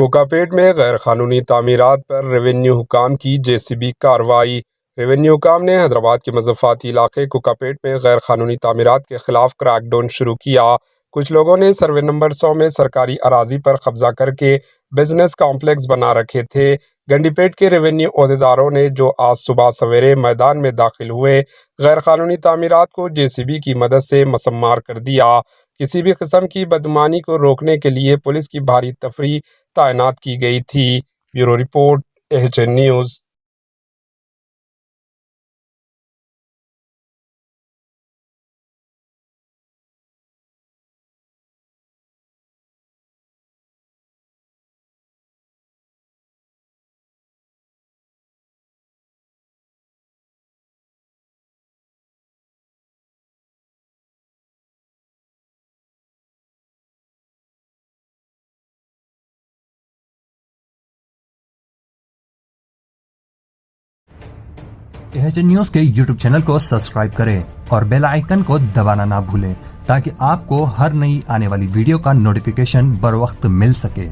کوکاپیٹ میں غیر قانونی تعمیرات پر ریونیو حکام کی JCB کارروائی۔ ریونیو حکام نے حیدرآباد کے مضافاتی علاقے کوکاپیٹ میں غیر قانونی تعمیرات کے خلاف کریک ڈاؤن شروع کیا۔ کچھ لوگوں نے سروے نمبر 100 میں سرکاری اراضی پر قبضہ کر کے بزنس کمپلیکس بنا رکھے تھے۔ گنڈی پیٹ کے ریونیو عہدیداروں نے جو آج صبح سویرے میدان میں داخل ہوئے، غیر قانونی تعمیرات کو JCB کی مدد سے مسمار کر دیا۔ کسی بھی قسم کی بدگمانی کو روکنے کے لیے پولیس کی بھاری تفریح تعینات کی گئی تھی۔ Bureau report AHN news. AHN news کے YouTube چینل کو سبسکرائب کریں اور بیل آئیکن کو دبانا نہ بھولیں تاکہ آپ کو ہر نئی آنے والی ویڈیو کا نوٹیفیکیشن بر وقت مل سکے۔